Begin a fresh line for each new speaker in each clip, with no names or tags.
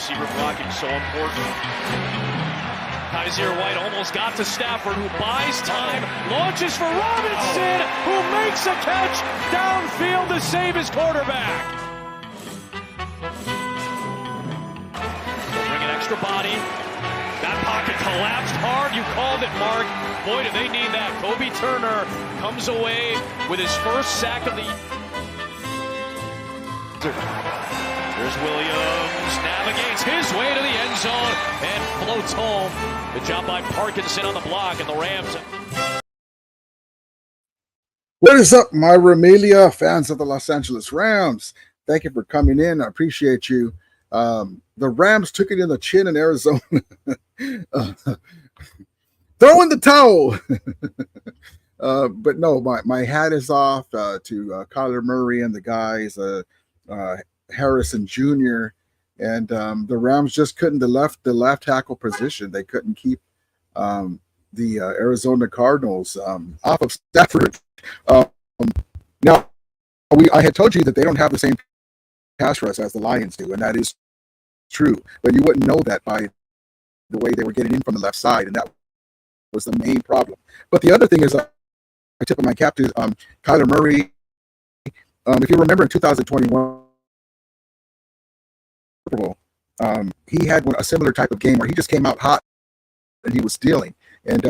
receiver blocking so important. Kaiser White almost got to Stafford, who buys time, launches for Robinson, who makes a catch downfield to save his quarterback. Bring an extra body. That pocket collapsed hard. You called it, Mark. Boy, do they need that. Kobe Turner comes away with his first sack of the year. There's Williams, navigates his way to the end zone and floats home. Good job by Parkinson on the block, and the Rams.
What is up, my Ramalia fans of the Los Angeles Rams? Thank you for coming in. I appreciate you. The Rams took it in the chin in Arizona. Throw in the towel. But no, my hat is off to Kyler Murray and the guys, Harrison Jr. And the Rams just couldn't the left tackle position. They couldn't keep the Arizona Cardinals off of Stafford. Now, I had told you that they don't have the same pass rush as the Lions do, and that is true. But you wouldn't know that by the way they were getting in from the left side, and that was the main problem. But the other thing is, I tip of my cap to Kyler Murray. If you remember in 2021 Super Bowl, he had a similar type of game where he just came out hot and he was stealing. And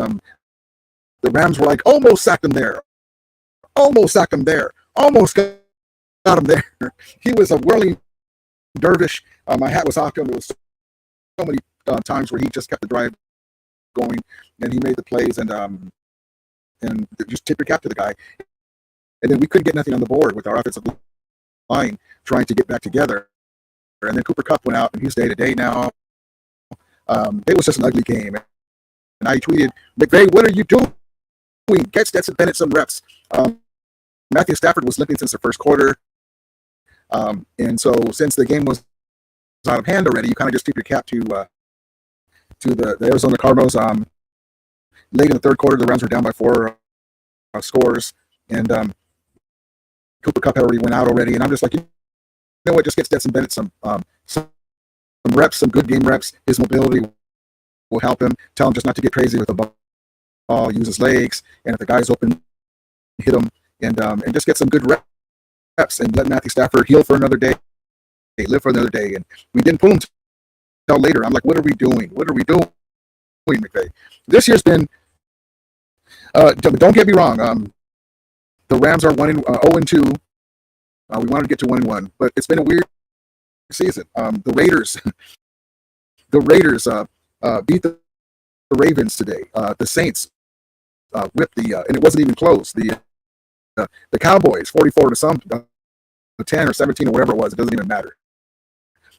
the Rams were like, almost sacked him there. Almost sacked him there. Almost got him there. He was a whirling dervish. My hat was off to him. There was so many times where he just kept the drive going and he made the plays and just tip your cap to the guy. And then we couldn't get nothing on the board with our offensive line trying to get back together. And then Cooper Kupp went out and he's day-to-day now. It was just an ugly game. And I tweeted, McVay, what are you doing? Get Stetson Bennett some reps. Matthew Stafford was limping since the first quarter. And so since the game was out of hand already, you kind of just tip your cap to the Arizona Cardinals. Late in the third quarter, the Rams were down by 4 scores. And Cooper Kupp had already went out already. And I'm just like, you know what, just get Stetson Bennett some reps, some good game reps. His mobility will help him. Tell him just not to get crazy with the ball, use his legs, and if the guy's open, hit him, and just get some good reps and let Matthew Stafford heal for another day, live for another day. And we didn't pull him until later. I'm like, what are we doing? What are we doing, McVay? This year's been, don't get me wrong, the Rams are 0-2. We wanted to get to 1-1, but it's been a weird season. The Raiders beat the Ravens today. The Saints whipped and it wasn't even close. The Cowboys 44 to some 10 or 17 or whatever it was. It doesn't even matter.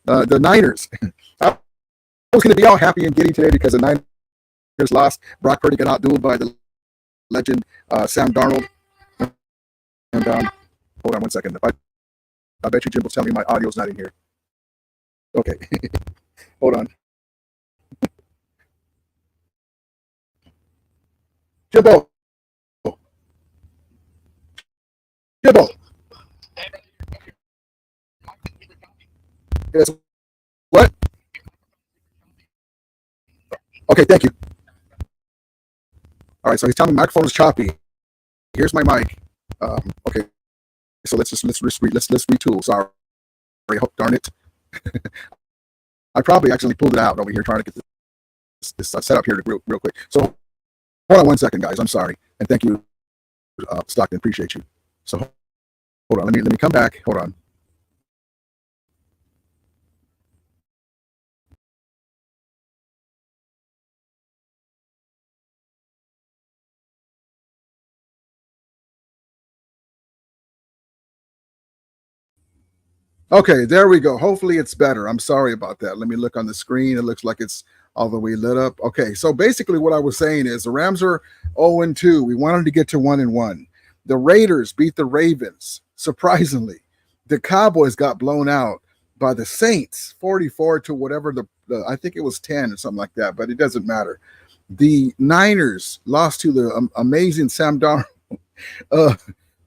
The Niners. I was going to be all happy and giddy today because the Niners lost. Brock Purdy got outdueled by the legend Sam Darnold. And hold on one second. I bet you Jim will tell me my audio's not in here. Okay. Hold on. Jimbo. Yes. What? Okay, thank you. All right, so he's telling me microphone is choppy. Here's my mic. Okay, so let's retool. Sorry, darn it. I probably accidentally pulled it out over here trying to get this set up here real quick. So hold on one second, guys. I'm sorry, and thank you, Stockton. Appreciate you. So hold on. Let me come back. Hold on. Okay, there we go. Hopefully it's better. I'm sorry about that. Let me look on the screen. It looks like it's all the way lit up. Okay, so basically what I was saying is the Rams are 0-2. We wanted to get to 1-1. The Raiders beat the Ravens, surprisingly. The Cowboys got blown out by the Saints, 44 to whatever I think it was 10 or something like that, but it doesn't matter. The Niners lost to the amazing Sam Darnold.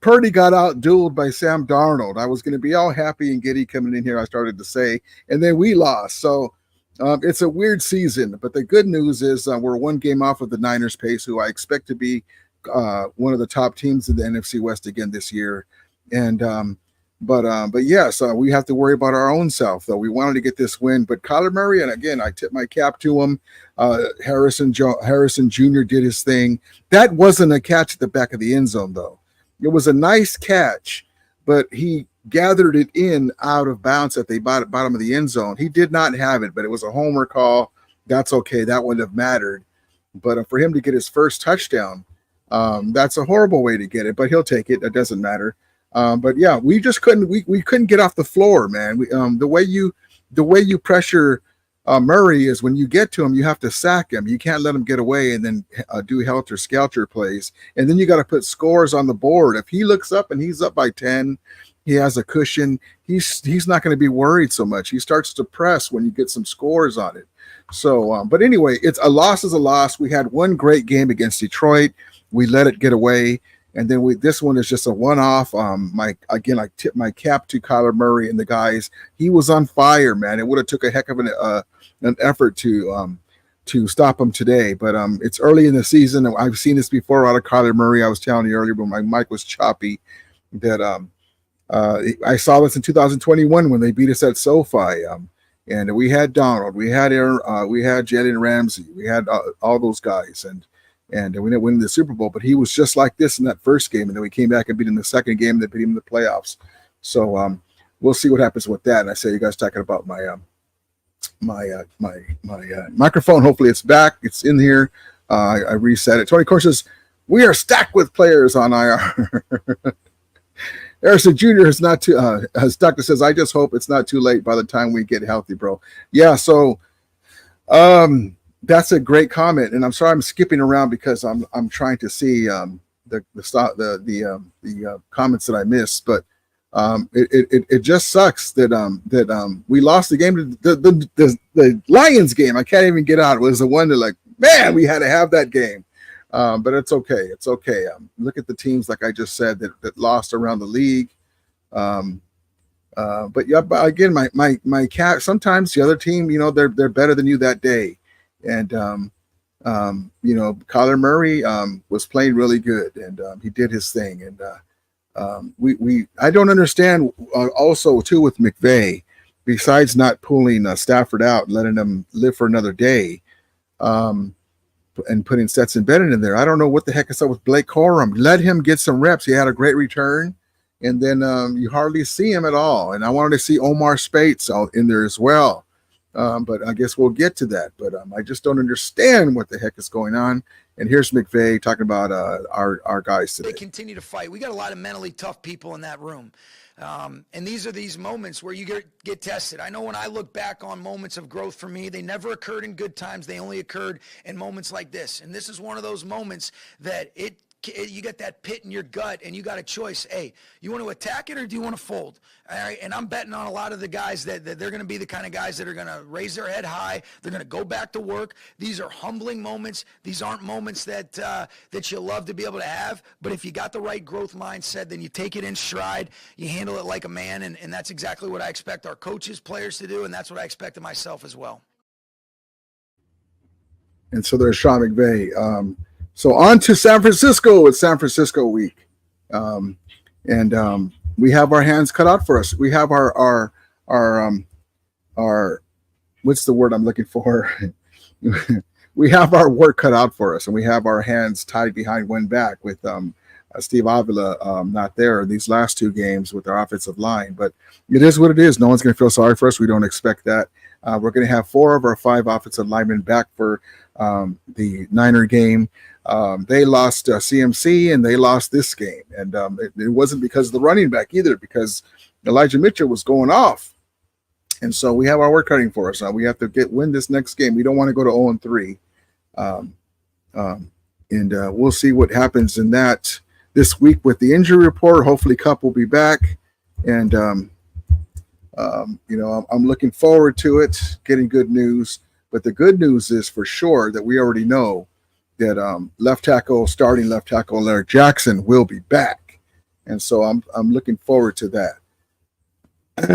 Purdy got out-dueled by Sam Darnold. I was going to be all happy and giddy coming in here, I started to say, and then we lost. So it's a weird season, but the good news is we're one game off of the Niners pace, who I expect to be one of the top teams in the NFC West again this year. And but yes, we have to worry about our own self, though. We wanted to get this win, but Kyler Murray, and again, I tip my cap to him. Harrison Jr. did his thing. That wasn't a catch at the back of the end zone, though. It was a nice catch, but he gathered it in out of bounds at the bottom of the end zone. He did not have it, but it was a homer call. That's okay. That wouldn't have mattered. But for him to get his first touchdown, that's a horrible way to get it, but he'll take it. That doesn't matter. But yeah, we just couldn't. We couldn't get off the floor, man. The way you pressure Murray is when you get to him, you have to sack him. You can't let him get away and then do helter-skelter plays. And then you got to put scores on the board. If he looks up and he's up by 10, he has a cushion. He's not going to be worried so much. He starts to press when you get some scores on it. So, but anyway, it's a loss is a loss. We had one great game against Detroit. We let it get away. And then this one is just a one-off. I tip my cap to Kyler Murray and the guys. He was on fire, man. It would have took a heck of an effort to stop him today. But it's early in the season. I've seen this before out of Kyler Murray. I was telling you earlier, but my mic was choppy. That I saw this in 2021 when they beat us at SoFi. And we had Donald, we had Aaron, we had Jalen Ramsey, we had all those guys, and we didn't win the Super Bowl, but he was just like this in that first game, and then we came back and beat him in the second game, and then beat him in the playoffs. So we'll see what happens with that. And I say, you guys talking about my microphone. Hopefully it's back. It's in here. I reset it. Tony Corn says we are stacked with players on IR. Harrison Jr. is not too. As Doctor says, I just hope it's not too late by the time we get healthy, bro. Yeah. So, that's a great comment, and I'm sorry I'm skipping around because I'm trying to see the comments that I missed, but it just sucks that we lost the game to the Lions game. I can't even get out. It was the one that, like, man, we had to have that game, but it's okay. It's okay. Look at the teams, like I just said, that lost around the league. But yeah, but again, my cat. Sometimes the other team, they're better than you that day. And, Kyler Murray was playing really good, and he did his thing. And I don't understand also, too, with McVay, besides not pulling Stafford out and letting him live for another day and putting Stetson Bennett in there. I don't know what the heck is up with Blake Corum. Let him get some reps. He had a great return, and then you hardly see him at all. And I wanted to see Omar Spates out in there as well. But I guess we'll get to that. But I just don't understand what the heck is going on. And here's McVay talking about our guys today.
They continue to fight. We got a lot of mentally tough people in that room. And these are these moments where you get tested. I know when I look back on moments of growth for me, they never occurred in good times. They only occurred in moments like this. And this is one of those moments that you get that pit in your gut and you got a choice. Hey, you want to attack it or do you want to fold? All right, and I'm betting on a lot of the guys that they're going to be the kind of guys that are going to raise their head high. They're going to go back to work. These are humbling moments. These aren't moments that you love to be able to have. But if you got the right growth mindset, then you take it in stride. You handle it like a man, and that's exactly what I expect our coaches, players to do, and that's what I expect of myself as well.
And so there's Sean McVay. So on to San Francisco. It's San Francisco week. We have our hands cut out for us. We have our what's the word I'm looking for? We have our work cut out for us, and we have our hands tied behind one back with Steve Avila not there in these last two games with our offensive line. But it is what it is. No one's going to feel sorry for us. We don't expect that. We're going to have 4 of our 5 offensive linemen back for the Niner game. They lost CMC and they lost this game. And it wasn't because of the running back either, because Elijah Mitchell was going off. And so we have our work cutting for us. We have to win this next game. We don't want to go to 0-3. And we'll see what happens in that this week with the injury report. Hopefully Kupp will be back. And, I'm looking forward to it, getting good news. But the good news is for sure that we already know that starting left tackle Larry Jackson will be back. And so I'm looking forward to that.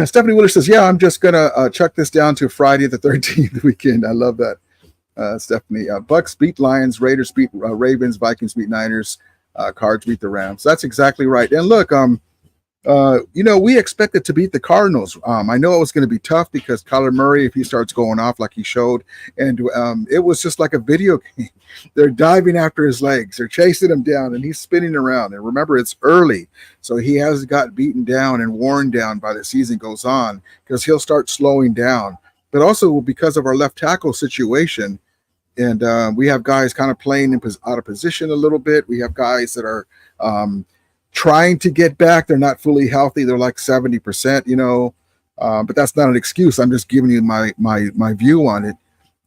Stephanie Wheeler says, yeah, I'm just going to chuck this down to Friday the 13th weekend. I love that, Stephanie. Bucks beat Lions, Raiders beat Ravens, Vikings beat Niners, Cards beat the Rams. That's exactly right. And look, we expected to beat the Cardinals. I know it was going to be tough because Kyler Murray, if he starts going off like he showed, and it was just like a video game. They're diving after his legs. They're chasing him down, and he's spinning around. And remember, it's early, so he has got beaten down and worn down by the season goes on because he'll start slowing down. But also because of our left tackle situation, and we have guys kind of playing out of position a little bit. We have guys that are trying to get back. They're not fully healthy. They're like 70%, but that's not an excuse. I'm just giving you my view on it.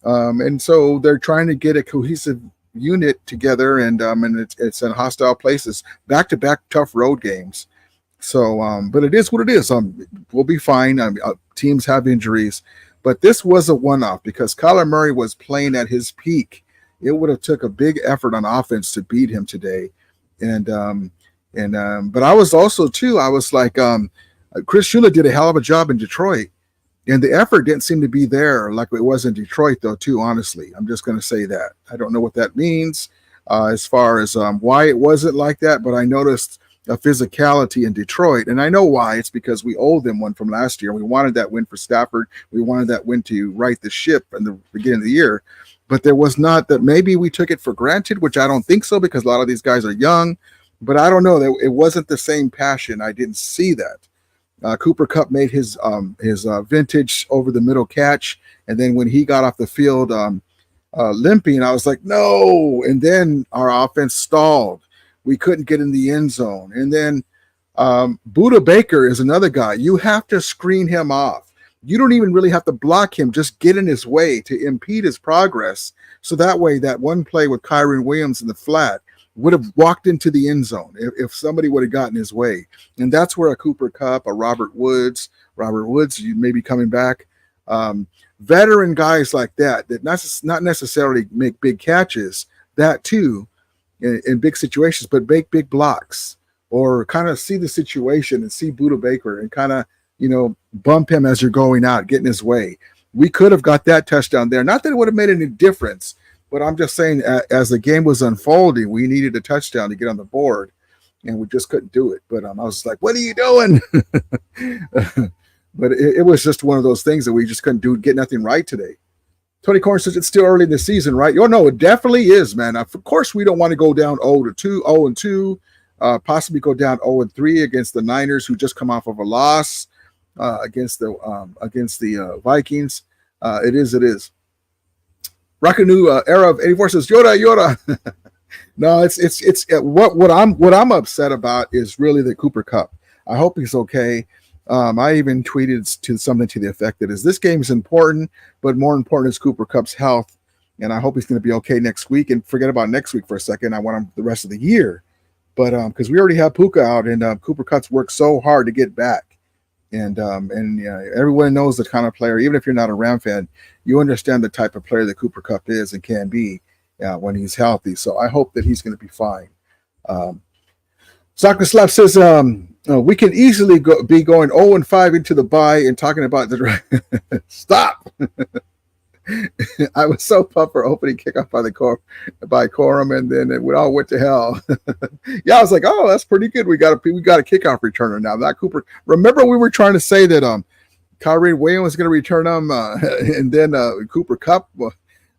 And so they're trying to get a cohesive unit together, and it's in hostile places, back-to-back tough road games. So, but it is what it is. We'll be fine. Teams have injuries, but this was a one-off because Kyler Murray was playing at his peak. It would have took a big effort on offense to beat him today, but I was also too. I was like, Chris Shula did a hell of a job in Detroit. And the effort didn't seem to be there like it was in Detroit, though, too, honestly. I'm just going to say that. I don't know what that means as far as why it wasn't like that, but I noticed a physicality in Detroit. And I know why. It's because we owed them one from last year. We wanted that win for Stafford. We wanted that win to right the ship in the beginning of the year. But there was not that. Maybe we took it for granted, which I don't think so because a lot of these guys are young. But I don't know. It wasn't the same passion. I didn't see that. Cooper Kupp made his vintage over the middle catch, and then when he got off the field limping, I was like, no. And then our offense stalled. We couldn't get in the end zone. And then Buda Baker is another guy. You have to screen him off. You don't even really have to block him. Just get in his way to impede his progress. So that way, that one play with Kyron Williams in the flat would have walked into the end zone if somebody would have gotten his way. And that's where a Cooper Kupp, a Robert Woods, you may be coming back. Veteran guys like that not necessarily make big catches, that too, in big situations, but make big blocks or kind of see the situation and see Buda Baker and kind of, bump him as you're going out, get in his way. We could have got that touchdown there. Not that it would have made any difference, but I'm just saying, as the game was unfolding, we needed a touchdown to get on the board, and we just couldn't do it. But I was like, what are you doing? But it was just one of those things that we just couldn't get nothing right today. Tony Corn says it's still early in the season, right? Oh, no, it definitely is, man. Of course, we don't want to go down 0-2, possibly go down 0-3 against the Niners, who just come off of a loss against the Vikings. It is. Rocket New Era of 84 says Yoda. No, it's what I'm upset about is really the Cooper Kupp. I hope he's okay. I even tweeted something to the effect that this game is important, but more important is Cooper Kupp's health, and I hope he's going to be okay next week. And forget about next week for a second. I want him the rest of the year, but because we already have Puka out, and Cooper Kupp's worked so hard to get back. And everyone knows the kind of player, even if you're not a Ram fan, you understand the type of player that Cooper Kupp is and can be when he's healthy. So I hope that he's going to be fine. Soccer Slap says we can easily be going 0-5 into the bye and talking about the stop. I was so pumped for opening kickoff by Corum, and then it all went to hell. Yeah, I was like, oh, that's pretty good. We got a kickoff returner now. Not Cooper. Remember, we were trying to say that Kyrie Williams was going to return them, and then Cooper Kupp,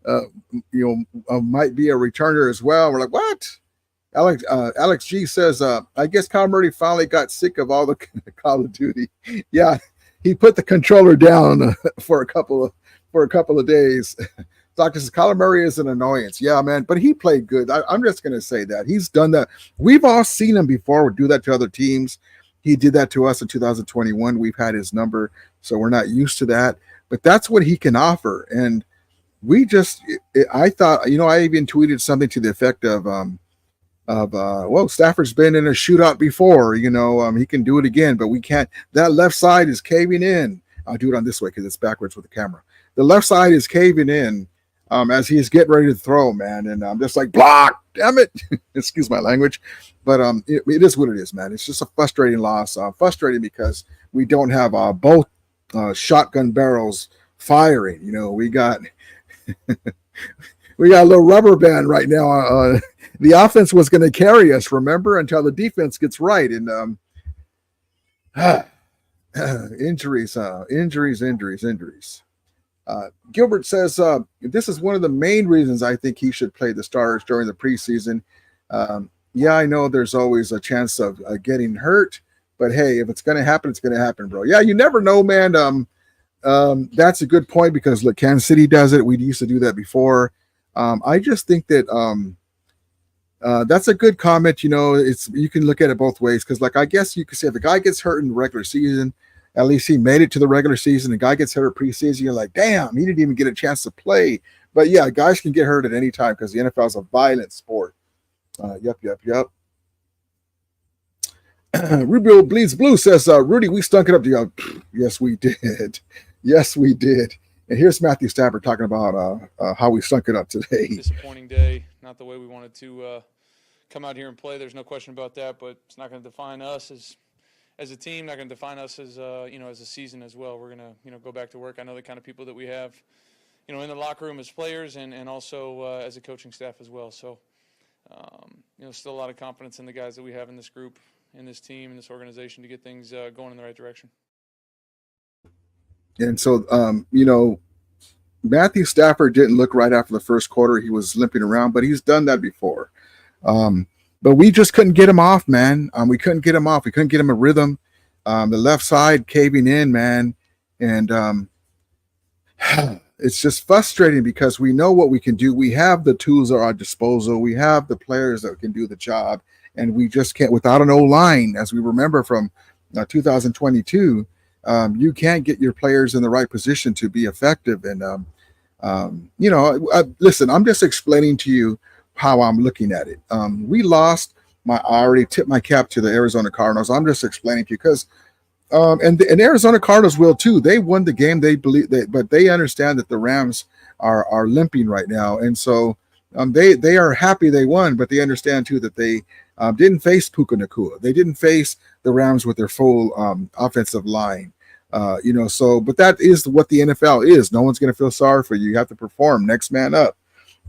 might be a returner as well. We're like, what? Alex G says, I guess Kyle Murray finally got sick of all the Call of Duty. Yeah, he put the controller down for a couple of days. Doctor says Kyler Murray is an annoyance. Yeah, man, but he played good. I'm just going to say that. He's done that. We've all seen him before do that to other teams. He did that to us in 2021. We've had his number, so we're not used to that. But that's what he can offer. And I thought, I even tweeted something to the effect of Stafford's been in a shootout before. He can do it again, but we can't. That left side is caving in. I'll do it on this way because it's backwards with the camera. The left side is caving in as he's getting ready to throw, man. And I'm just like, block, damn it. Excuse my language. But it is what it is, man. It's just a frustrating loss. Frustrating because we don't have both shotgun barrels firing. You know, we got we got a little rubber band right now. The offense was going to carry us, remember, until the defense gets right. And injuries. Gilbert says this is one of the main reasons I think he should play the starters during the preseason. Yeah, I know there's always a chance of getting hurt, but hey, if it's going to happen, it's going to happen, bro. Yeah, you never know, man. That's a good point because look, Kansas City does it. We used to do that before. I just think that that's a good comment. You know, you can look at it both ways because, like, I guess you could say if a guy gets hurt in the regular season, at least he made it to the regular season. The guy gets hurt preseason, you're like, damn, he didn't even get a chance to play. But yeah, guys can get hurt at any time because the NFL is a violent sport. Yep. Rubio Bleeds Blue says, Rudy, we stunk it up to you. Yes, we did. Yes, we did. And here's Matthew Stafford talking about how we stunk it up today.
Disappointing day, not the way we wanted to come out here and play. There's no question about that, but it's not going to define us as a team, not going to define us as as a season as well. We're going to go back to work. I know the kind of people that we have, in the locker room as players and also as a coaching staff as well. So, still a lot of confidence in the guys that we have in this group, in this team, in this organization to get things going in the right direction.
And so, Matthew Stafford didn't look right after the first quarter. He was limping around, but he's done that before. But we just couldn't get him off, man. We couldn't get him off. We couldn't get him a rhythm. The left side caving in, man. And it's just frustrating because we know what we can do. We have the tools at our disposal. We have the players that can do the job. And we just can't, without an O-line, as we remember from 2022, you can't get your players in the right position to be effective. And, listen, I'm just explaining to you how I'm looking at it. We lost. I already tipped my cap to the Arizona Cardinals. I'm just explaining to you because, and Arizona Cardinals will too. They won the game. But they understand that the Rams are limping right now, and so they are happy they won. But they understand too that they didn't face Puka Nacua. They didn't face the Rams with their full offensive line. So, but that is what the NFL is. No one's going to feel sorry for you. You have to perform, next man up.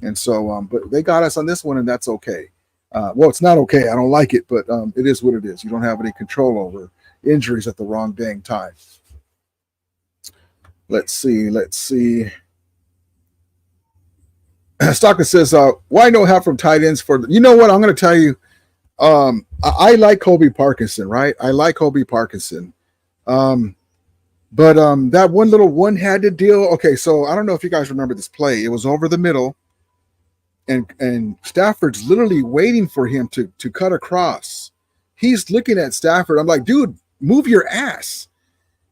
And so, but they got us on this one, and that's okay. Well, it's not okay. I don't like it, but it is what it is. You don't have any control over injuries at the wrong dang time. Let's see. Stockton says, why no help from tight ends for you know what? I'm going to tell you, I like Kobe Parkinson, right? I like Kobe Parkinson. But that one little one-handed deal. Okay, so I don't know if you guys remember this play. It was over the middle, and Stafford's literally waiting for him to cut across. He's looking at Stafford. I'm like, dude, move your ass.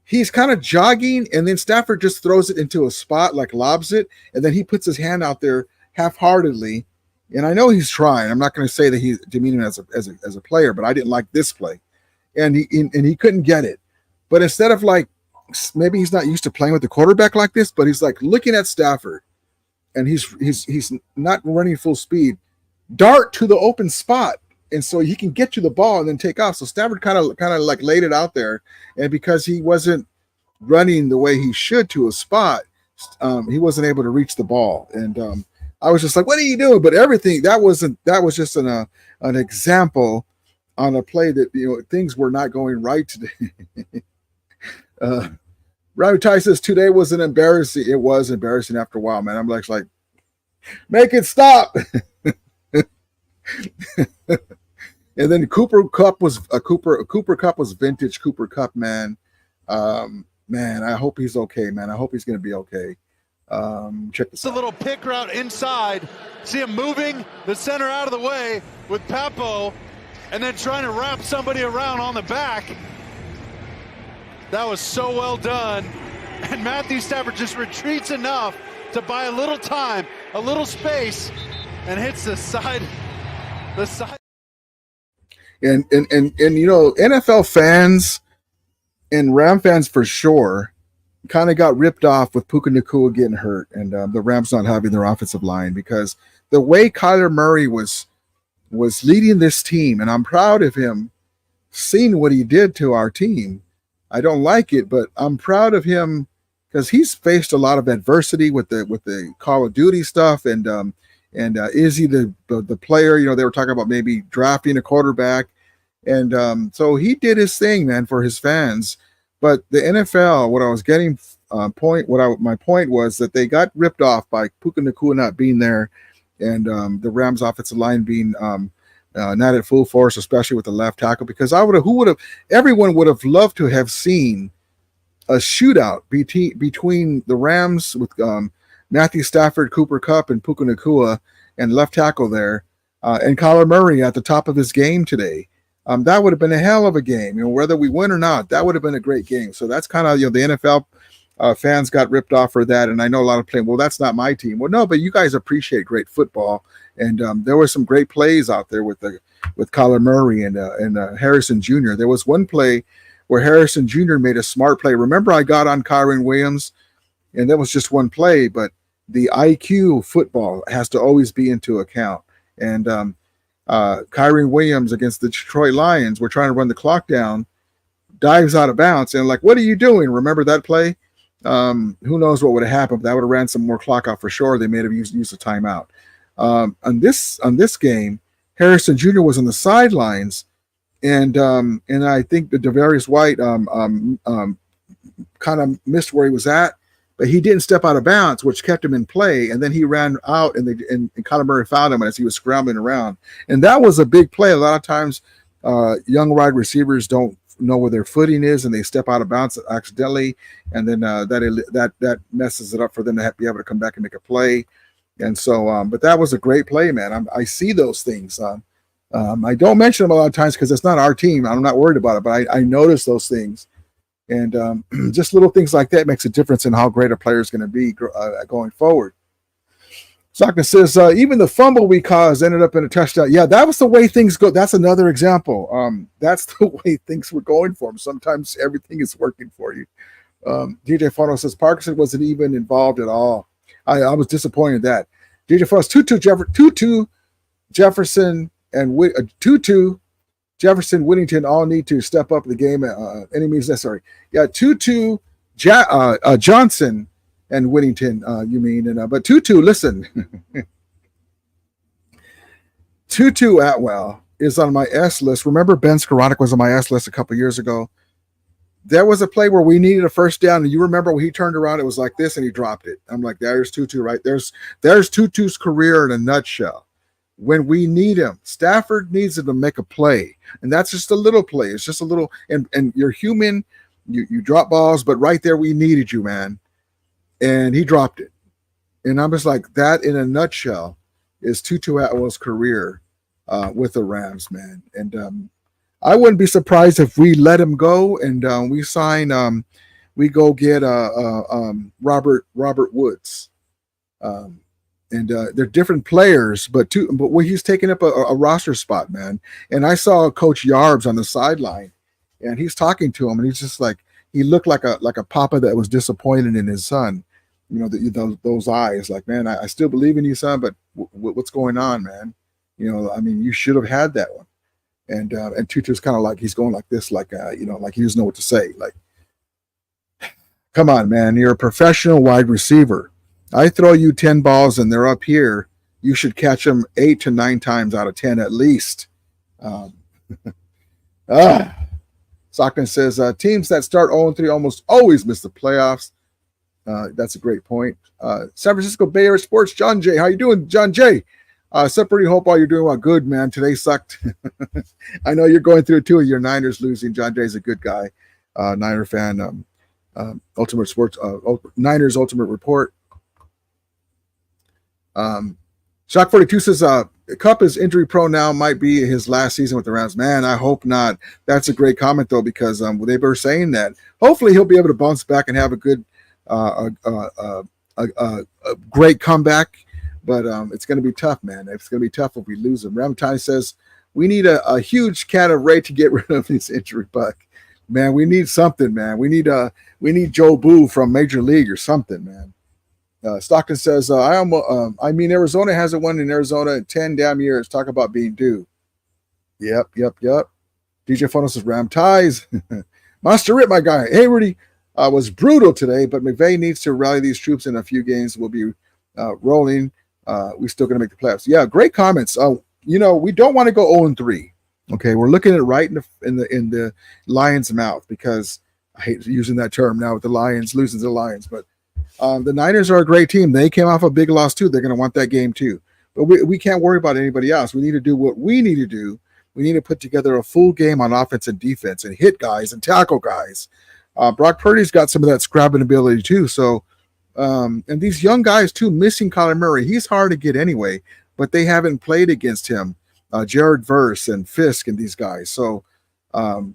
He's kind of jogging, and then Stafford just throws it into a spot, like lobs it, and then he puts his hand out there half-heartedly. And I know he's trying. I'm not going to say that he's demeaning as a player, but I didn't like this play, and he couldn't get it. But instead of like, maybe he's not used to playing with the quarterback like this, but he's like looking at Stafford, and he's not running full speed. Dart to the open spot, and so he can get to the ball and then take off. So Stafford kind of like laid it out there, and because he wasn't running the way he should to a spot, he wasn't able to reach the ball. And I was just like, "What are you doing?" But everything that was just an example on a play that things were not going right today. Robbie Ty says today was an embarrassing. It was embarrassing after a while, man. I'm like, make it stop. And then Cooper Kupp was vintage Cooper Kupp, man. Man, I hope he's okay, man. I hope he's going to be okay. Check this out.
It's a little pick route inside. See him moving the center out of the way with Papo, and then trying to wrap somebody around on the back. That was so well done. And Matthew Stafford just retreats enough to buy a little time, a little space, and hits the side.
And NFL fans and Ram fans for sure kind of got ripped off with Puka Nacua getting hurt and the Rams not having their offensive line, because the way Kyler Murray was leading this team, and I'm proud of him, seeing what he did to our team. I don't like it, but I'm proud of him because he's faced a lot of adversity with the Call of Duty stuff, and is he the player? You know, they were talking about maybe drafting a quarterback, and so he did his thing, man, for his fans. But the NFL, what I was getting my point was that they got ripped off by Puka Nacua not being there, and the Rams offensive line being not at full force, especially with the left tackle, because everyone would have loved to have seen a shootout between the Rams with Matthew Stafford, Cooper Kupp, and Puka Nacua, and left tackle there, and Kyler Murray at the top of his game today. That would have been a hell of a game. You know, whether we win or not, that would have been a great game. So that's kind of, you know, the NFL fans got ripped off for that, and I know a lot of players. Well, that's not my team. Well, no, but you guys appreciate great football, and there were some great plays out there with Kyler Murray and Harrison Jr. There was one play where Harrison Jr. made a smart play. Remember, I got on Kyren Williams, and that was just one play, but the IQ football has to always be into account. And Kyren Williams against the Detroit Lions, we're trying to run the clock down, dives out of bounds, and like, what are you doing? Remember that play? Who knows what would have happened? But that would have ran some more clock out for sure. They may have used a timeout. On this game, Harrison Jr. was on the sidelines, and I think that Devarius White kind of missed where he was at, but he didn't step out of bounds, which kept him in play. And then he ran out, and Kyler Murray found him as he was scrambling around. And that was a big play. A lot of times, young wide receivers don't know where their footing is, and they step out of bounds accidentally, and then that messes it up for them to be able to come back and make a play. And so, but that was a great play, man. I see those things. I don't mention them a lot of times because it's not our team. I'm not worried about it, but I notice those things. And just little things like that makes a difference in how great a player is going to be going forward. Stockton says, even the fumble we caused ended up in a touchdown. Yeah, that was the way things go. That's another example. That's the way things were going for him. Sometimes everything is working for you. DJ Fono says, Parkinson wasn't even involved at all. I was disappointed that. DJ Fono, Tutu, Jefferson, and Tutu, Jefferson, Whittington all need to step up the game any means necessary. Yeah, Tutu, Johnson, and Whittington, you mean. But Tutu, listen. Tutu Atwell is on my S list. Remember Ben Skoranek was on my S list a couple years ago? There was a play where we needed a first down, and you remember when he turned around, it was like this, and he dropped it. I'm like, there's Tutu, right? There's Tutu's career in a nutshell. When we need him, Stafford needs him to make a play, and that's just a little play. It's just a little, and you're human. You drop balls, but right there we needed you, man, and he dropped it. And I'm just like, that in a nutshell is Tutu Atwell's career with the Rams, man. And I wouldn't be surprised if we let him go and we sign. We go get Robert Woods. And they're different players, but he's taking up a roster spot, man. And I saw Coach Yarbs on the sideline, and he's talking to him, and he's just like, he looked like a papa that was disappointed in his son. You know, those eyes, like, man, I still believe in you, son, but what's going on, man? You know, I mean, you should have had that one. And Tutu's kind of like, he's going like this, like like he doesn't know what to say. Like, come on, man, you're a professional wide receiver. I throw you 10 balls and they're up here. You should catch them 8 to 9 times out of 10 at least. Stockton says, teams that start 0-3 almost always miss the playoffs. That's a great point. San Francisco Bay Area Sports, John Jay. How you doing, John Jay? Separately, hope all you're doing well. Good, man. Today sucked. I know you're going through it too. Your Niners losing. John Jay's a good guy. Niner fan. Ultimate Sports, Niners Ultimate Report. Shock 42 says Kupp is injury prone now, might be his last season with the Rams. Man, I hope not. That's a great comment though, because they were saying that hopefully he'll be able to bounce back and have a good a great comeback, but it's going to be tough, man. It's going to be tough if we lose him. Ramtine says we need a huge can of Ray to get rid of his injury bug. Man, we need something, man. We need Joe Boo from Major League or something, man. Stockton says, I mean, Arizona hasn't won in Arizona in 10 damn years. Talk about being due. Yep. DJ Funnel says, Ram ties. Monster Rip, my guy. Hey, Rudy, was brutal today, but McVay needs to rally these troops in a few games. We'll be rolling. We're still going to make the playoffs. Yeah, great comments. We don't want to go 0-3. Okay, we're looking at it right in the Lions' mouth, because I hate using that term now with the Lions losing to the Lions, but the Niners are a great team. They came off a big loss too. They're going to want that game too. But we can't worry about anybody else. We need to do what we need to do. We need to put together a full game on offense and defense and hit guys and tackle guys. Brock Purdy's got some of that scrapping ability too. So, and these young guys too, missing Kyler Murray. He's hard to get anyway, but they haven't played against him. Jared Verse and Fisk and these guys. So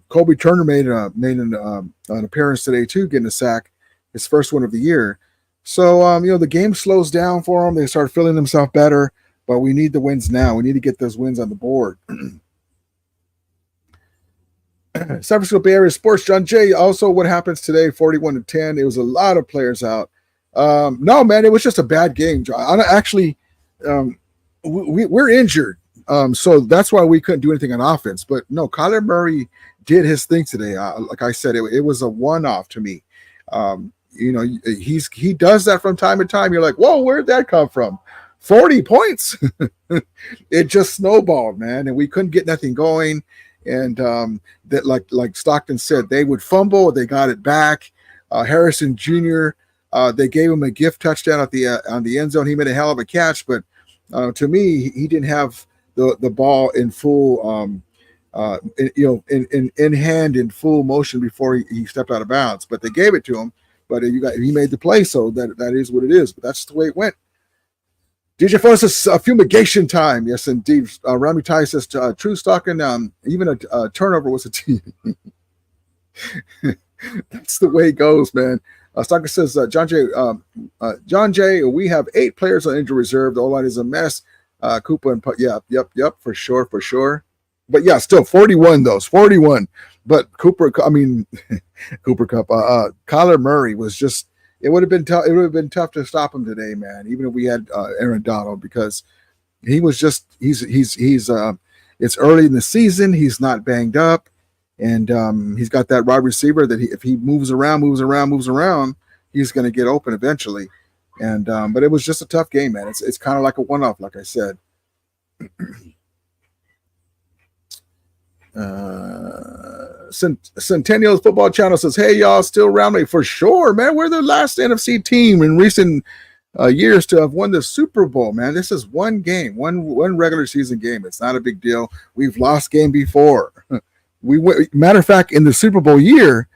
Kobe Turner made an appearance today too, getting a sack, his first one of the year. So, the game slows down for them. They start feeling themselves better, but we need the wins now. We need to get those wins on the board. San Francisco Bay Area Sports, John Jay. Also, what happens today, 41-10. It was a lot of players out. No, man, it was just a bad game. Actually, we're injured. So that's why we couldn't do anything on offense. But no, Kyler Murray did his thing today. Like I said, it was a one-off to me. He does that from time to time. You're like, whoa, where'd that come from? 40 points. It just snowballed, man, and we couldn't get nothing going. And that, like Stockton said, they would fumble, they got it back. Harrison Jr., they gave him a gift touchdown on the end zone. He made a hell of a catch, but to me, he didn't have the ball in full in hand, in full motion before he stepped out of bounds. But they gave it to him. But he made the play, so that is what it is. But that's the way it went. DJ Phone says fumigation time. Yes, indeed. Rami Tai says true Stockton. Even a turnover was a team. That's the way it goes, man. Stockton says John J. We have 8 players on injury reserve. The O-line is a mess. Cooper and yep, for sure. But yeah, still 41 though. 41. But Cooper Kupp, Kyler Murray was just, it would have been tough. It would have been tough to stop him today, man. Even if we had Aaron Donald, because he was just, he's it's early in the season. He's not banged up, and he's got that wide receiver that if he moves around, he's going to get open eventually. And but it was just a tough game, man. It's kind of like a one-off, like I said. Centennial Football Channel says, hey, y'all, still rounding for sure, man. We're the last NFC team in recent years to have won the Super Bowl, man. This is one game, one regular season game. It's not a big deal. We've lost game before. Matter of fact, in the Super Bowl year,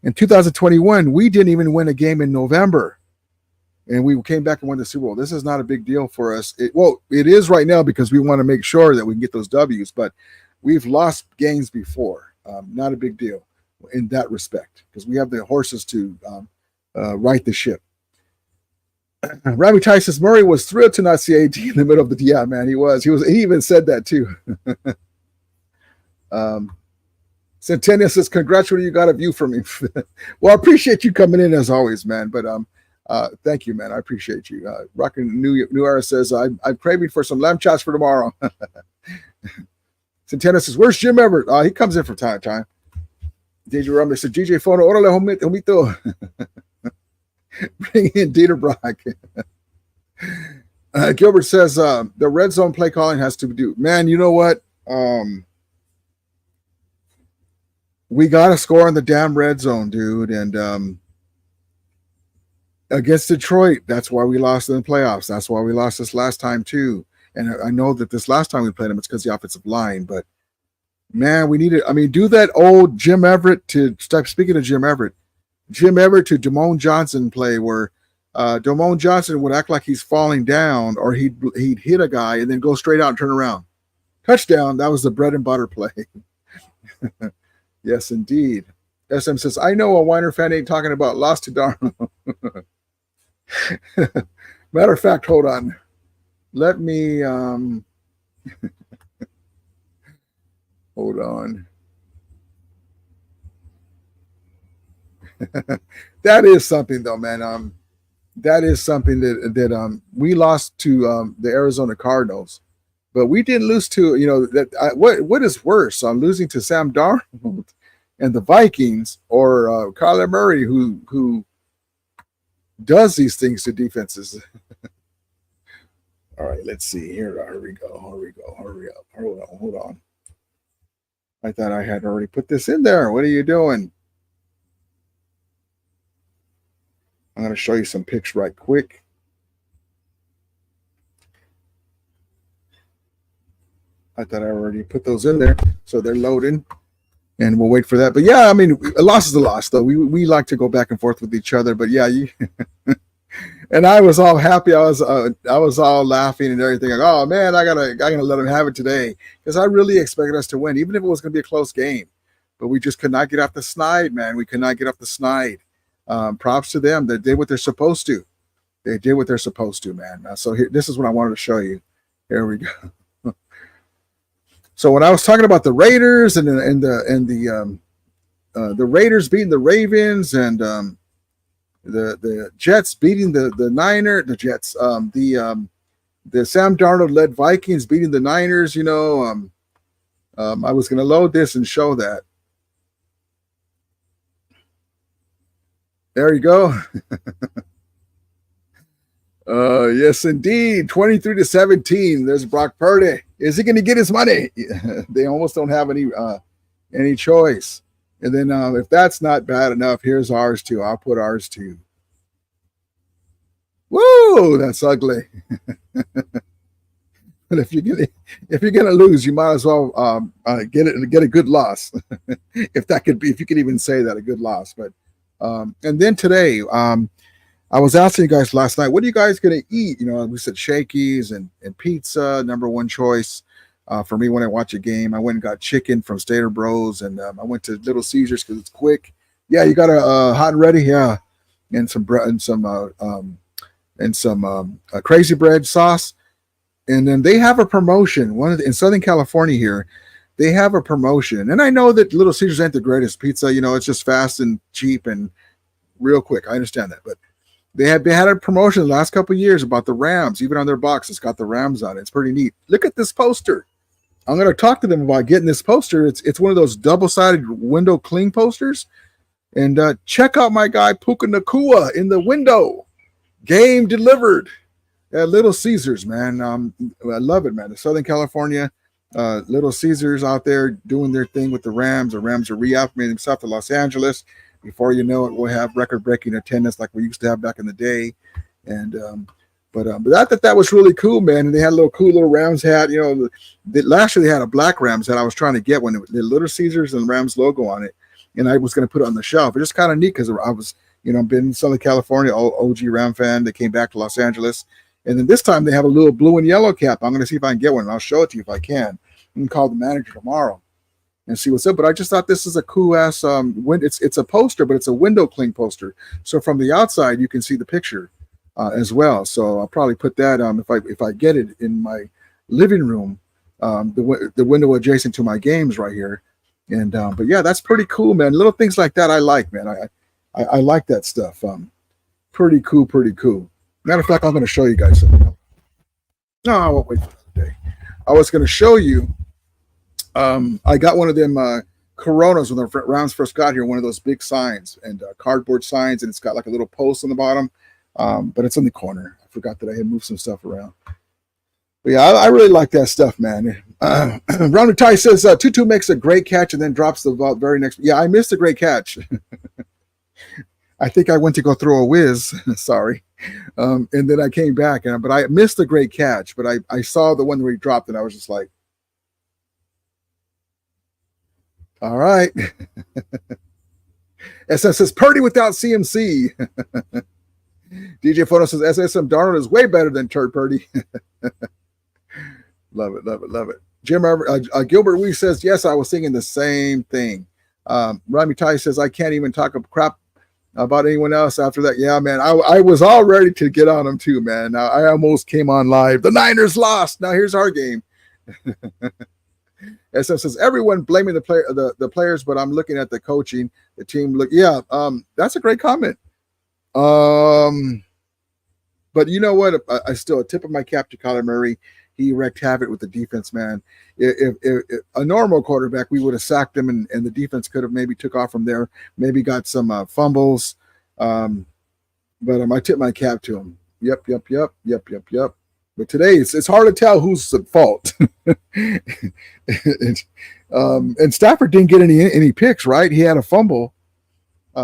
in 2021, we didn't even win a game in November, and we came back and won the Super Bowl. This is not a big deal for us. It is right now, because we want to make sure that we can get those W's, but we've lost games before. Not a big deal in that respect, because we have the horses to right the ship. Rami Tai says Murray was thrilled to not see AD in the middle of the. Yeah, man, he was. He even said that too. Centennial says, congrats, you got a view for me. Well, I appreciate you coming in as always, man. But thank you, man. I appreciate you. Rockin' New Era says, I'm craving for some lamb chops for tomorrow. Centennial says, where's Jim Everett? He comes in from time to time. DJ Rumble says, GJ Photo, orale homito. Bring in Dieter Brock. Gilbert says, the red zone play calling has to do. Man, you know what? We got to score in the damn red zone, dude. And against Detroit, that's why we lost in the playoffs. That's why we lost this last time, too. And I know that this last time we played them, it's because the offensive line. But, man, we need to, do that old Jim Everett to – speaking of Jim Everett to Damone Johnson play where Damone Johnson would act like he's falling down, or he'd hit a guy and then go straight out and turn around. Touchdown, that was the bread and butter play. Yes, indeed. SM says, I know a Weiner fan ain't talking about lost to Darnold. Matter of fact, hold on. Let me hold on. That is something, though, man. That is something that we lost to the Arizona Cardinals, but we didn't lose to what is worse? Losing to Sam Darnold and the Vikings, or Kyler Murray, who does these things to defenses. All right, let's see here. Here we go. Hurry up. Hold on. I thought I had already put this in there. What are you doing? I'm going to show you some pics right quick. I thought I already put those in there, so they're loading, and we'll wait for that. But yeah, I mean, a loss is a loss, though. We like to go back and forth with each other, but yeah, and I was all happy. I was all laughing and everything. Like, oh man, I gotta let them have it today, because I really expected us to win, even if it was going to be a close game. But we just could not get off the snide, man. We could not get off the snide. Props to them. They did what they're supposed to. They did what they're supposed to, man. So here, this is what I wanted to show you. Here we go. So when I was talking about the Raiders and the Raiders beating the Ravens, and the Jets beating the Jets, the Sam Darnold led Vikings beating the Niners, I was going to load this and show that. There you go. Yes, indeed. 23-17. There's Brock Purdy. Is he going to get his money? They almost don't have any choice. And then if that's not bad enough, here's ours too. I'll put ours too. Whoa, that's ugly. But if you're gonna lose, you might as well get a good loss. If you could even say that, a good loss. But and then today, I was asking you guys last night, what are you guys going to eat? We said Shakey's and pizza, number one choice for me when I watch a game. I went and got chicken from Stater Bros, and I went to Little Caesars because it's quick. Yeah, you got a hot and ready, yeah, and some bread and some crazy bread sauce. And then they have a promotion. In Southern California here, they have a promotion. And I know that Little Caesars ain't the greatest pizza. It's just fast and cheap and real quick. I understand that. But they had a promotion the last couple of years about the Rams. Even on their box, it's got the Rams on it. It's pretty neat. Look at this poster. I'm going to talk to them about getting this poster. It's one of those double-sided window cling posters. And check out my guy Puka Nakua in the window. Game delivered at Little Caesars, man. I love it, man. The Southern California Little Caesars out there doing their thing with the Rams. The Rams are reaffirming themselves to Los Angeles. Before you know it, we'll have record-breaking attendance like we used to have back in the day. And but I thought that was really cool, man. And they had a cool little Rams hat. Last year they had a black Rams hat I was trying to get, when the Little Caesars and the Rams logo on it, and I was going to put it on the shelf. It's just kind of neat because I was, been in Southern California, OG Ram fan. They came back to Los Angeles. And then this time they have a little blue and yellow cap. I'm going to see if I can get one, and I'll show it to you if I can. I can call the manager tomorrow and see what's up. But I just thought this is a cool ass. It's a poster, but it's a window cling poster. So from the outside you can see the picture as well. So I'll probably put that if I get it in my living room, the window adjacent to my games right here. And but yeah, that's pretty cool, man. Little things like that I like, man. I like that stuff. Pretty cool. Matter of fact, I'm going to show you guys something. No, I won't wait for another day. I was going to show you. I got one of them Coronas when the Rams first got here. One of those big signs and cardboard signs, and it's got like a little post on the bottom, but it's in the corner. I forgot that I had moved some stuff around. But yeah, I really like that stuff, man. Ronald Ty says Tutu makes a great catch and then drops the ball very next. Yeah, I missed a great catch. I think I went to go throw a whiz. Sorry. And then I came back, but I missed a great catch. But I saw the one where he dropped, and I was just like, all right. SS says Purdy without CMC. DJ Photo says SSM Darnold is way better than Turd Purdy. Love it. Jim Gilbert Wee says, yes, I was thinking the same thing. Rami Tai says, I can't even talk crap about anyone else after that. Yeah, man, I was all ready to get on them too, man. I almost came on live. The Niners lost. Now here's our game. SM says everyone blaming the players, but I'm looking at the coaching, the team. Look, yeah, that's a great comment. But you know what? I still a tip of my cap to Kyler Murray. He wreaked havoc with the defense, man. If a normal quarterback, we would have sacked him, and the defense could have maybe took off from there, maybe got some fumbles. But I tip my cap to him. Yep. But today it's hard to tell who's at fault. And Stafford didn't get any picks, right? He had a fumble.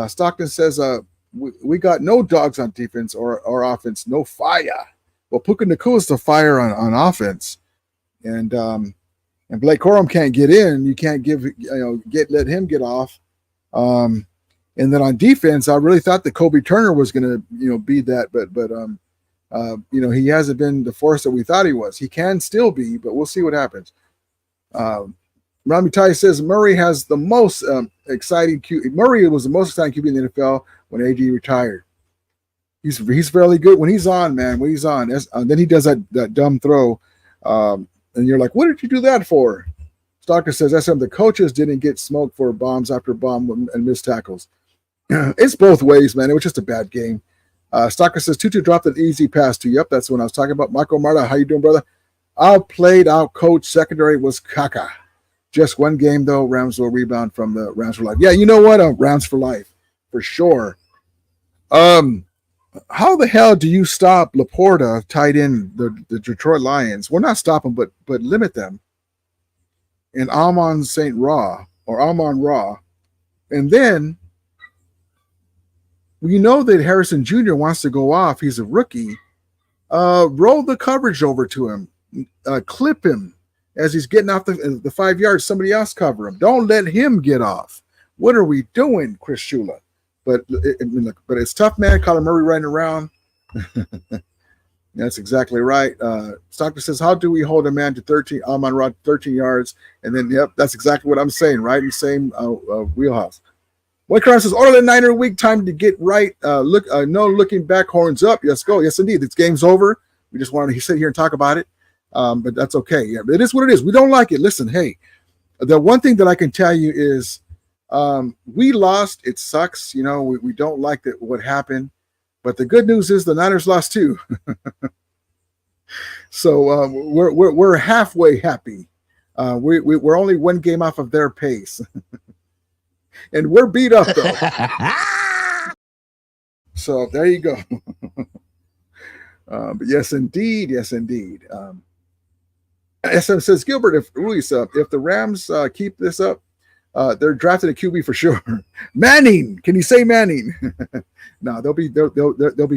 Stockton says, we got no dogs on defense or offense, no fire. Well, Puka Nacua is the fire on offense, and Blake Corum can't get in. You can't let him get off. And then on defense, I really thought that Kobe Turner was going to be that, but he hasn't been the force that we thought he was. He can still be, but we'll see what happens. Rami Tai says Murray has the most exciting QB. Murray was the most exciting QB in the NFL when AD retired. He's fairly good when he's on, man. When he's on, then he does that dumb throw, and you're like, "What did you do that for?" Stalker says that's the coaches didn't get smoked for bombs after bomb and missed tackles. It's both ways, man. It was just a bad game. Stalker says Tutu dropped an easy pass to you. Yep, that's what I was talking about. Michael Marta, how you doing, brother? Outplayed, outcoached. Secondary was caca. Just one game though. Rams will rebound from the Rams for life. Yeah, you know what? Rams for life for sure. How the hell do you stop Laporta tied in the Detroit Lions? Well, not stop them, but limit them. And Amon St. Ra or Amon Ra. And then we know that Harrison Jr. wants to go off. He's a rookie. Roll the coverage over to him. Clip him as he's getting off the 5 yards. Somebody else cover him. Don't let him get off. What are we doing, Chris Shula? But it's tough, man. Kyler Murray running around. That's exactly right. Stockton says, how do we hold a man to 13, Amon Ra 13 yards? And then, yep, that's exactly what I'm saying, right? In the same wheelhouse. White Crown says, order the Niner week, time to get right. No looking back, horns up. Yes, go. Yes, indeed. This game's over. We just wanted to sit here and talk about it. But that's okay. Yeah, it is what it is. We don't like it. Listen, hey, the one thing that I can tell you is we lost. It sucks. We don't like what happened. But the good news is the Niners lost too. So we're halfway happy. We're only one game off of their pace. And we're beat up though. So there you go. But yes, indeed. SM says, Gilbert, if the Rams keep this up, they're drafted a QB for sure. Manning, can you say Manning? No, they'll be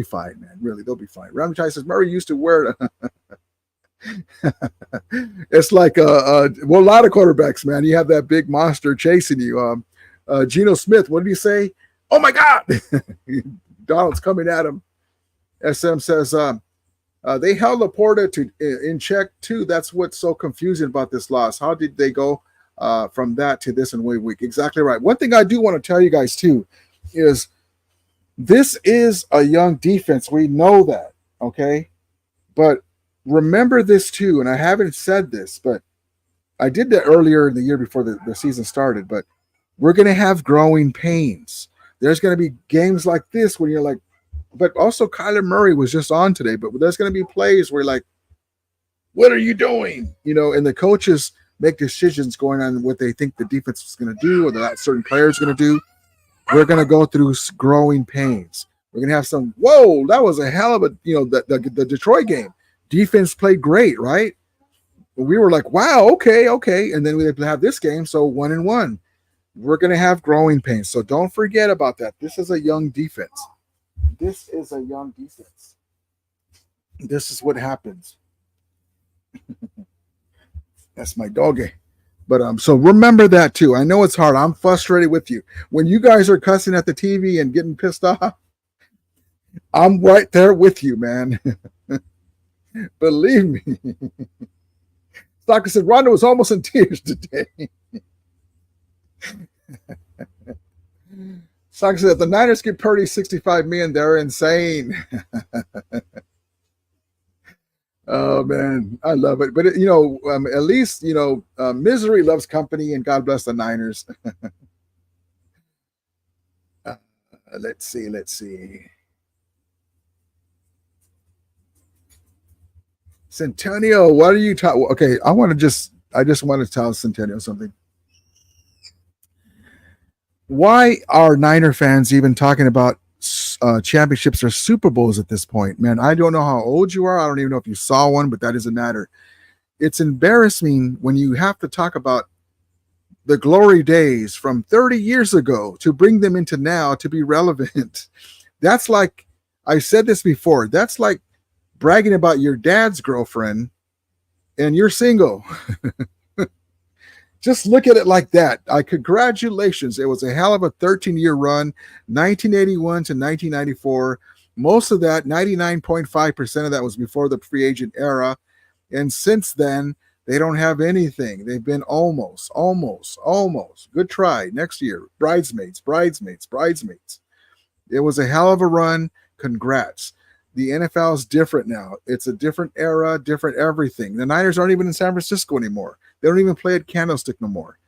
fine, man. Really, they'll be fine. Ramchai says Murray used to wear. It's like a lot of quarterbacks, man. You have that big monster chasing you. Geno Smith, what did he say? Oh my God! Donald's coming at him. SM says they held Laporta in check too. That's what's so confusing about this loss. How did they go from that to this in one week? Exactly right. One thing I do want to tell you guys too is this is a young defense. We know that, okay? But remember this too, and I haven't said this, but I did that earlier in the year before the season started, but we're going to have growing pains. There's going to be games like this when you're like, but also Kyler Murray was just on today, but there's going to be plays where you're like, what are you doing? And the coaches make decisions going on what they think the defense is going to do or that certain player is going to do. We're going to go through growing pains. We're going to have some, whoa, that was a hell of a, the Detroit game. Defense played great, right? We were like, wow, okay. And then we have this game, so 1-1. We're going to have growing pains. So don't forget about that. This is a young defense. This is what happens. That's my doggy. But so remember that too. I know it's hard. I'm frustrated with you. When you guys are cussing at the TV and getting pissed off, I'm right there with you, man. Believe me. Stocker said Rondo was almost in tears today. Stocker said if the Niners get Purdy $65 million, they're insane. Oh man, I love it. But at least misery loves company, and God bless the Niners. uh, let's see. Let's see. Centennial, what are you talking? Okay, I just want to tell Centennial something. Why are Niner fans even talking about championships or Super Bowls at this point? Man, I don't know how old you are. I don't even know if you saw one, but that doesn't matter. It's embarrassing when you have to talk about the glory days from 30 years ago to bring them into now to be relevant. That's like, I said this before, that's like bragging about your dad's girlfriend and you're single. Just look at it like that. Congratulations. It was a hell of a 13-year run, 1981 to 1994. Most of that, 99.5% of that was before the free agent era. And since then, they don't have anything. They've been almost. Good try. Next year, bridesmaids. It was a hell of a run. Congrats. The NFL is different now. It's a different era, different everything. The Niners aren't even in San Francisco anymore. They don't even play at Candlestick no more.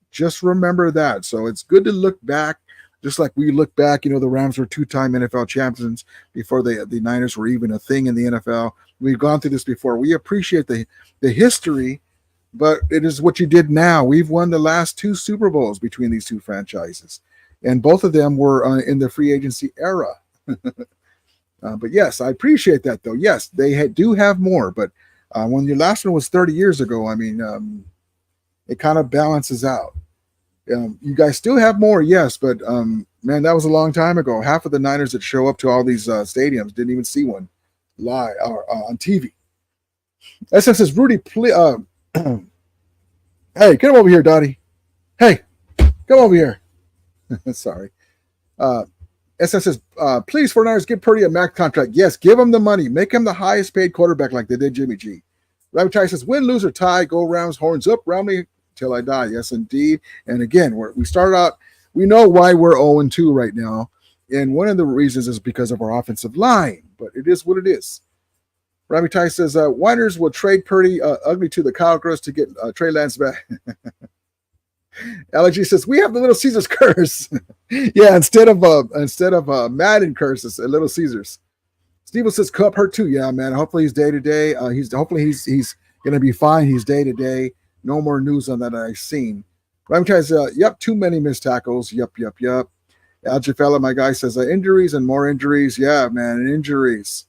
Just remember that. So it's good to look back, just like we look back. The Rams were 2-time NFL champions before the Niners were even a thing in the NFL. We've gone through this before. We appreciate the history, but it is what you did now. We've won the last 2 Super Bowls between these 2 franchises, and both of them were in the free agency era. But yes, I appreciate that, though. Yes, they do have more, but when your last one was 30 years ago, I mean, it kind of balances out. You guys still have more, yes, but man, that was a long time ago. Half of the Niners that show up to all these stadiums didn't even see one live or on TV. SF says, Rudy, hey, come over here, Dottie. Hey, come over here. Sorry. SF says, please, 49ers, give Purdy a max contract. Yes, give him the money. Make him the highest paid quarterback like they did Jimmy G. Rabbit Ty says, win, lose, or tie, go Rams, horns up, round me till I die. Yes, indeed. And again, we started out, we know why we're 0-2 right now. And one of the reasons is because of our offensive line, but it is what it is. Rabbit Ty says, Winers will trade Purdy ugly to the Cowgirls to get Trey Lance back. LG says, we have the Little Caesars curse. Yeah, instead of Madden curse, it's a Little Caesars. Steven says Kupp hurt too. Yeah, man. Hopefully he's day to day. Hopefully he's gonna be fine. He's day to day. No more news on that I've seen. Ryan says, yep, too many missed tackles. Yep. Algefella, my guy, says injuries and more injuries. Yeah, man, injuries.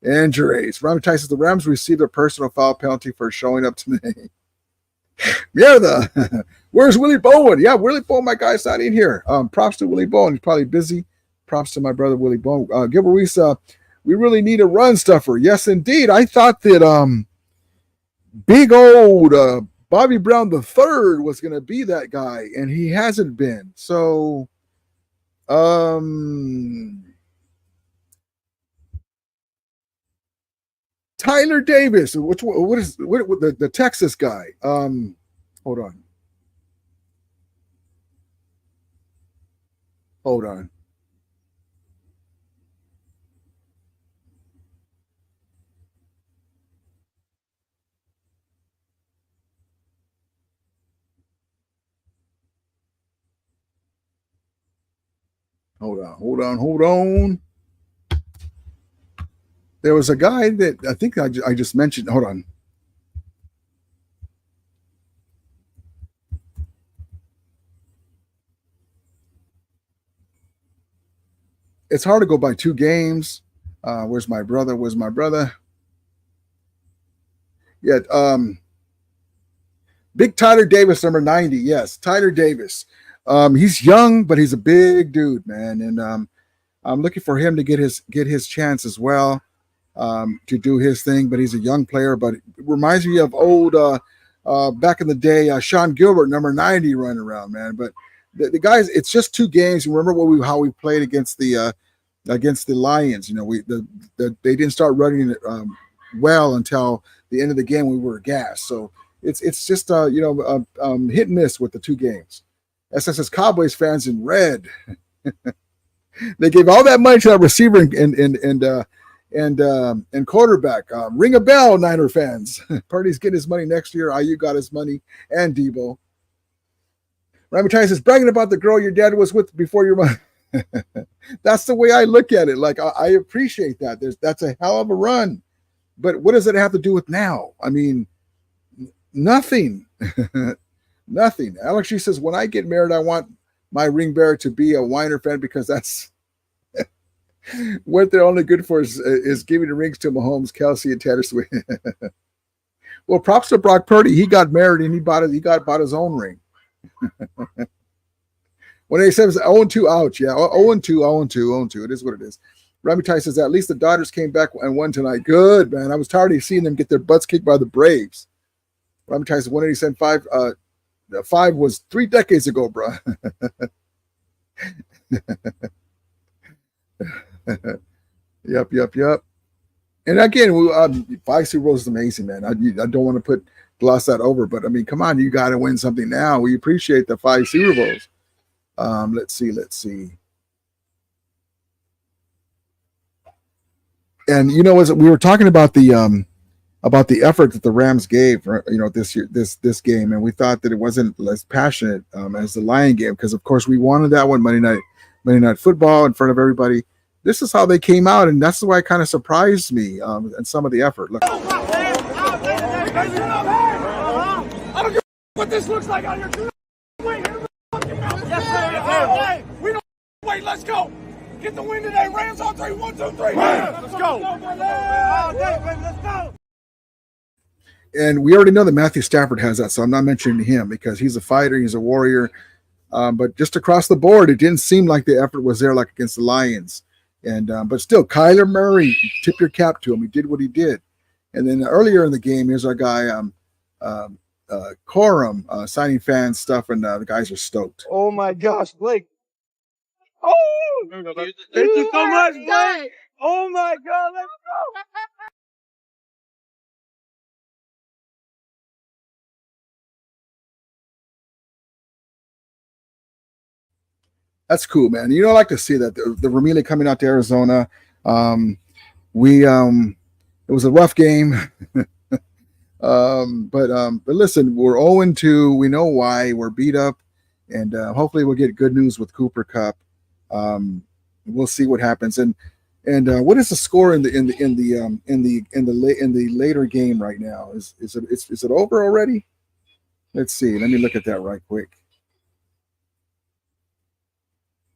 Ryan says the Rams received a personal foul penalty for showing up today. Where's Willie Bowen? Yeah, Willie Bowen, my guy's not in here. Props to Willie Bowen. He's probably busy. Props to my brother Willie Bowen. Gilbert Reese, we really need a run stuffer. Yes, indeed. I thought that big old Bobby Brown III was going to be that guy, and he hasn't been. So, Tyler Davis, what is the Texas guy? Hold on. Hold on. There was a guy that I think I just mentioned. Hold on. It's hard to go by 2 games. Where's my brother? Yeah, big Tyler Davis, number 90. Yes, Tyler Davis. He's young, but he's a big dude, man. And I'm looking for him to get his chance as well, to do his thing. But he's a young player, but it reminds me of old back in the day, Sean Gilbert, number 90, running around, man. But the guys, it's just 2 games. Remember how we played against the Lions. They didn't start running it well until the end of the game. We were gassed. So it's just hit and miss with the 2 games. SSS Cowboys fans in red. They gave all that money to that receiver and quarterback. Ring a bell, Niner fans. Purdy's getting his money next year. IU got his money, and Debo. Rami Ty says, bragging about the girl your dad was with before your mom. That's the way I look at it. Like, I appreciate that. That's a hell of a run. But what does it have to do with now? I mean, nothing. Nothing. Alex, she says, when I get married, I want my ring bearer to be a Weiner fan because that's what they're only good for is giving the rings to Mahomes, Kelsey, and Taylor Swift. Well, props to Brock Purdy. He got married and he bought his own ring. When he says 0-2, ouch. Yeah, 0-2, 0-2, 0-2. It is what it is. Rami Ty says, at least the Dodgers came back and won tonight. Good, man. I was tired of seeing them get their butts kicked by the Braves. Rami Ty says, 187.5. 5 was 3 decades ago, bro. Yep. And again, 5 Super Bowls is amazing, man. I don't want to gloss that over, but I mean, come on, you got to win something now. We appreciate the 5 Super Bowls. Let's see. And you know, as we were talking about the effort that the Rams gave, you know, this year, this game, and we thought that it wasn't as passionate as the Lion game because, of course, we wanted that one Monday Night Football in front of everybody. This is how they came out, and that's why it kind of surprised me and some of the effort. Look.
I don't care what this looks like out here. Wait, yes, we don't wait. Let's go. Get the win today. Rams on 3. 1, 2, 3. Let's go. Let's go.
And we already know that Matthew Stafford has that, so I'm not mentioning him because he's a fighter, he's a warrior. But just across the board, it didn't seem like the effort was there like against the Lions. And but still, Kyler Murray, tip your cap to him. He did what he did. And then earlier in the game, here's our guy, Corum, signing fans stuff, and the guys are stoked.
Oh my gosh, Blake. Oh, thank you so much, Blake. Oh my God, let's go.
That's cool, man. You know, I like to see that the Ramile coming out to Arizona. It was a rough game, but listen, we're 0-2. We know why we're beat up, and hopefully we'll get good news with Cooper Kupp. We'll see what happens. And what is the score in the later game right now? Is it over already? Let's see. Let me look at that right quick.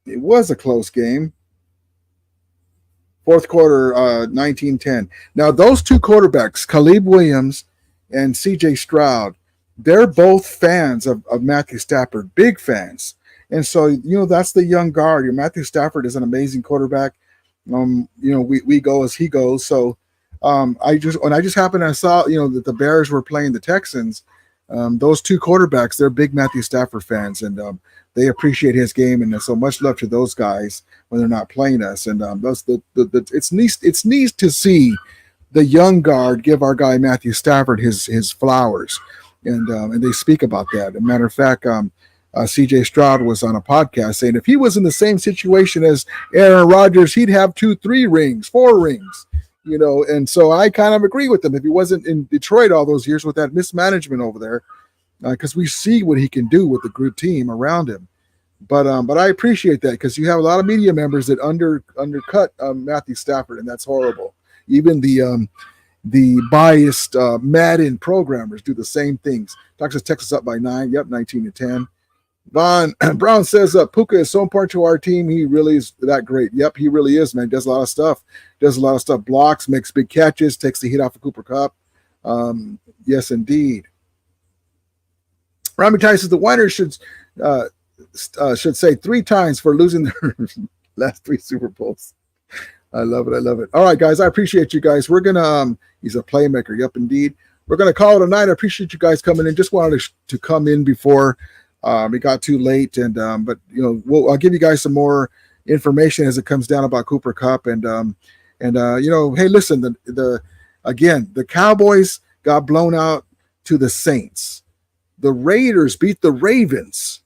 It was a close game. Fourth quarter, 19-10. Now, those two quarterbacks, Caleb Williams and C.J. Stroud, they're both fans of Matthew Stafford, big fans. And so, you know, that's the young guard. Your Matthew Stafford is an amazing quarterback. You know, we go as he goes. So I just happened to saw, you know, that the Bears were playing the Texans. Those two quarterbacks, they're big Matthew Stafford fans, and they appreciate his game. And so much love to those guys when they're not playing us. And it's neat to see the young guard give our guy Matthew Stafford his flowers, and they speak about that. As a matter of fact, C.J. Stroud was on a podcast saying if he was in the same situation as Aaron Rodgers, he'd have 2, 3 rings, 4 rings. You know, and so I kind of agree with him. If he wasn't in Detroit all those years with that mismanagement over there, because we see what he can do with the good team around him. But I appreciate that because you have a lot of media members that undercut Matthew Stafford, and that's horrible. Even the biased Madden programmers do the same things. Texas up by 9. Yep, 19-10. Von Brown says Puka is so important to our team. He really is that great. Yep, he really is, man. Does a lot of stuff. Blocks, makes big catches, takes the heat off of Cooper Kupp. Yes, indeed. Rami Ty says the Winers should say 3 times for losing their last 3 Super Bowls. I love it. All right, guys, I appreciate you guys. We're gonna he's a playmaker. Yep, indeed. We're gonna call it a night. I appreciate you guys coming in. Just wanted to come in before it got too late, and but you know, I'll give you guys some more information as it comes down about Cooper Kupp, and you know, hey, listen, the Cowboys got blown out to the Saints. The Raiders beat the Ravens.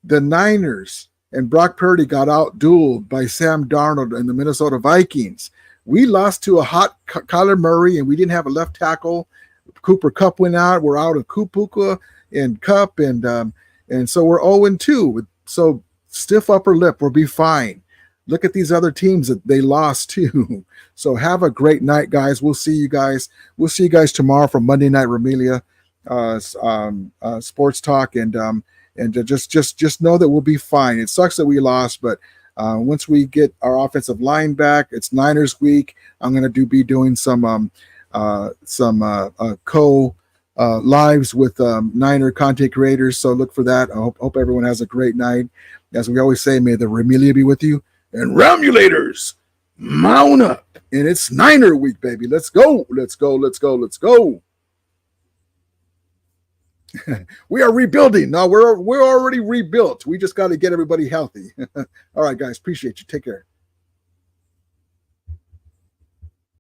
The Niners and Brock Purdy got out-dueled by Sam Darnold and the Minnesota Vikings. We lost to a hot Kyler Murray, and we didn't have a left tackle. Cooper Kupp went out. We're out of Kupuka and Kupp, and so we're 0-2. So stiff upper lip. We'll be fine. Look at these other teams that they lost to. So have a great night, guys. We'll see you guys. We'll see you guys tomorrow for Monday Night Remelia Sports Talk, and just know that we'll be fine. It sucks that we lost, but once we get our offensive line back, it's Niners week. I'm going to be doing some lives with Niner content creators. So look for that. I hope everyone has a great night. As we always say, may the Remelia be with you. And Romulators, mount up. And it's Niner week, baby. Let's go. Let's go. Let's go. Let's go. We are rebuilding. No, we're already rebuilt. We just got to get everybody healthy. All right, guys. Appreciate you. Take care.